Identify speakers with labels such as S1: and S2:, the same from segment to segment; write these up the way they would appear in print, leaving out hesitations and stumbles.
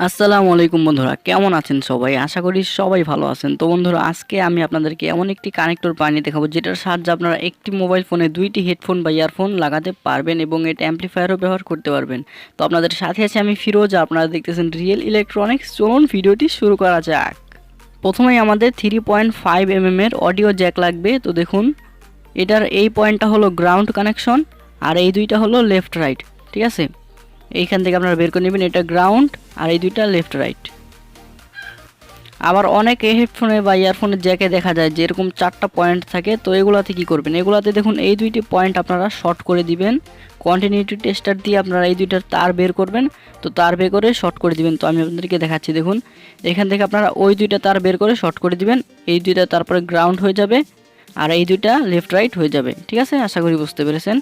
S1: আসসালামু আলাইকুম বন্ধুরা, কেমন আছেন সবাই? আশা করি সবাই ভালো আছেন। তো বন্ধুরা, আজকে আমি আপনাদেরকে এমন একটি কানেক্টর বানিয়ে দেখাবো যেটার সাহায্যে আপনারা একটি মোবাইল ফোনে দুইটি হেডফোন বা ইয়ারফোন লাগাতে পারবেন এবং এটা অ্যাম্পলিফায়ারও ব্যবহার করতে পারবেন। তো আপনাদের সাথে আছে আমি ফিরোজ, আপনারা দেখতেছেন রিয়েল ইলেকট্রনিক্স। চলুন ভিডিওটি শুরু করা যাক। প্রথমেই আমাদের 3.5 mm এর অডিও জ্যাক লাগবে। তো দেখুন, এটার এই পয়েন্টটা হলো গ্রাউন্ড কানেকশন আর এই দুইটা হলো লেফট রাইট, ঠিক আছে? এইখান থেকে আপনারা বের করে নেবেন, এটা গ্রাউন্ড আর এই দুইটা লেফট রাইট। আবার অনেক হেডফোনে বা ইয়ারফোনের জ্যাকে দেখা যায় যে এরকম 4টা পয়েন্ট থাকে। তো এগুলাতে কি করবেন, এগুলাতে দেখুন এই দুইটি পয়েন্ট আপনারা শর্ট করে দিবেন। কন্টিনিউটি টেস্টার দিয়ে আপনারা এই দুইটার তার বের করবেন। তো তার বের করে শর্ট করে দিবেন। তো আমি আপনাদেরকে দেখাচ্ছি, দেখুন এখান থেকে আপনারা ওই দুইটা তার বের করে শর্ট করে দিবেন। এই দুইটা তারপরে গ্রাউন্ড হয়ে যাবে আর এই দুইটা লেফট রাইট হয়ে যাবে, ঠিক আছে? আশা করি বুঝতে পেরেছেন।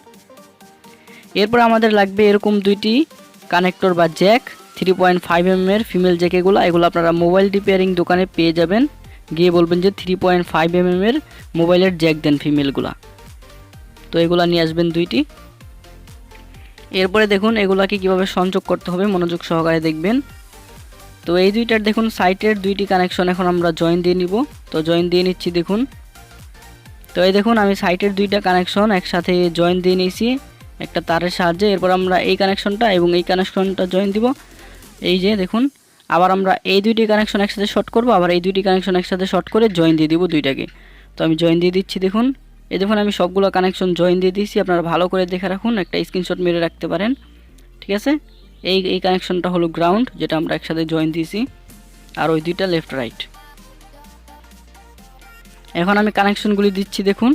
S1: এরপর আমাদের লাগবে এরকম দুইটি কানেক্টর বা জ্যাক 3.5 mm এর ফিমেল জ্যাক। এগুলো আপনারা মোবাইল রিপেয়ারিং দোকানে পেয়ে যাবেন। গিয়ে বলবেন যে 3.5 mm এর মোবাইলের জ্যাক দেন ফিমেলগুলা। তো এগুলা নিয়ে আসবেন দুইটি। এরপরে দেখুন এগুলাকে কিভাবে সংযোগ করতে হবে, মনোযোগ সহকারে দেখবেন। তো এই দুইটার দেখুন সাইটের দুইটি কানেকশন এখন আমরা জয়েন দিয়ে নিব। তো জয়েন দিয়ে নিচ্ছি, দেখুন। তো এই দেখুন আমি সাইটের দুইটা কানেকশন একসাথে জয়েন দিয়ে নিয়েছি একটা তারের সাহায্যে। এরপর আমরা এই কানেকশনটা এবং এই কানেকশনটা জয়েন দিব। এই যে দেখুন, আবার আমরা এই দুইটি কানেকশন একসাথে শর্ট করব, আবার এই দুইটি কানেকশন একসাথে শর্ট করে জয়েন দিয়ে দিব দুইটাকে। তো আমি জয়েন দিয়ে দিচ্ছি, দেখুন। এই দেখুন আমি সবগুলো কানেকশন জয়েন দিয়ে দিয়েছি। আপনারা ভালো করে দেখে রাখুন, একটা স্ক্রিনশট মেরে রাখতে পারেন, ঠিক আছে? এই কানেকশনটা হলো গ্রাউন্ড, যেটা আমরা একসাথে জয়েন দিয়েছি, আর ওই দুইটা লেফট রাইট। এখন আমি কানেকশনগুলি দিচ্ছি, দেখুন।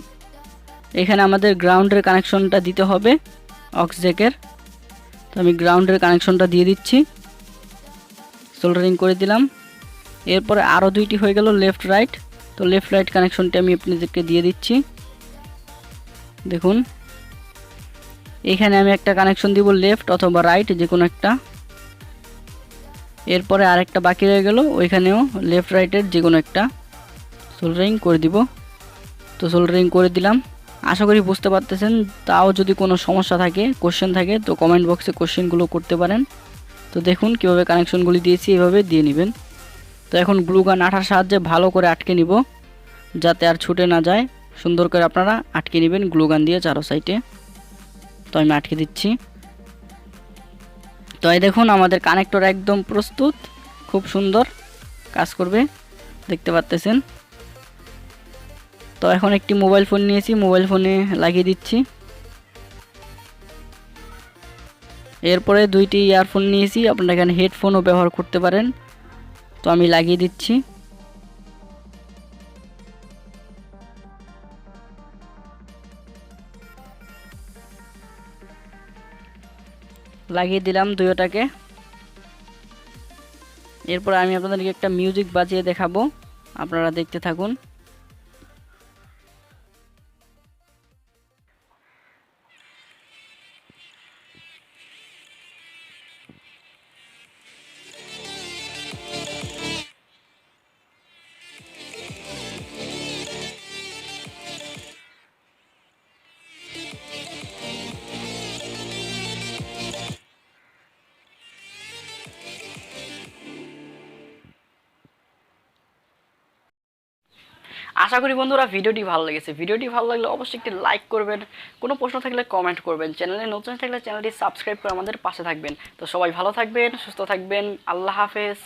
S1: এখানে আমাদের গ্রাউন্ডের কানেকশনটা দিতে হবে অক্স জ্যাকের। তো আমি গ্রাউন্ডের কানেকশনটা দিয়ে দিচ্ছি, সোল্ডারিং করে দিলাম। এরপরে আরও দুইটি হয়ে গেল লেফট রাইট। তো লেফট রাইট কানেকশনটি আমি আপনাদেরকে দিয়ে দিচ্ছি, দেখুন। এখানে আমি একটা কানেকশন দিব লেফট অথবা রাইট, যে কোনো একটা। এরপরে আরেকটা বাকি রয়ে গেল, ওইখানেও লেফট রাইটের যে কোনো একটা সোল্ডারিং করে দিব। তো সোল্ডারিং করে দিলাম। আশা করি বুঝতে পারতেছেন। তাও যদি কোনো সমস্যা থাকে, কোশ্চেন থাকে, তো কমেন্ট বক্সে কোশ্চেনগুলো করতে পারেন। তো দেখুন কীভাবে কানেকশনগুলি দিয়েছি, এভাবে দিয়ে নেবেন। তো এখন গ্লু গান আঠার সাহায্যে ভালো করে আটকে নিব, যাতে আর ছুটে না যায়। সুন্দর করে আপনারা আটকে নেবেন গ্লু গান দিয়ে চারো সাইডে। তো আমি আটকে দিচ্ছি। তো এই দেখুন আমাদের কানেক্টর একদম প্রস্তুত, খুব সুন্দর কাজ করবে, দেখতে পাচ্তেছেন। তো এখন একটি মোবাইল ফোন নিয়েছি, মোবাইল ফোনে লাগিয়ে দিচ্ছি। এরপরে দুইটি ইয়ারফোন নিয়েছি, আপনারা এখানে হেডফোনও ব্যবহার করতে পারেন। তো আমি লাগিয়ে দিচ্ছি। লাগিয়ে দিলাম দুইটাকে। এরপর আমি আপনাদেরকে একটা মিউজিক বাজিয়ে দেখাবো, আপনারা দেখতে থাকুন। আশা করি বন্ধুরা ভিডিওটি ভালো লেগেছে। ভিডিওটি ভালো লাগলে অবশ্যই একটি লাইক করবেন, কোনো প্রশ্ন থাকলে কমেন্ট করবেন, চ্যানেলে নতুন থাকলে চ্যানেলটি সাবস্ক্রাইব করে আমাদের পাশে থাকবেন। তো সবাই ভালো থাকবেন, সুস্থ থাকবেন, আল্লাহ হাফেজ।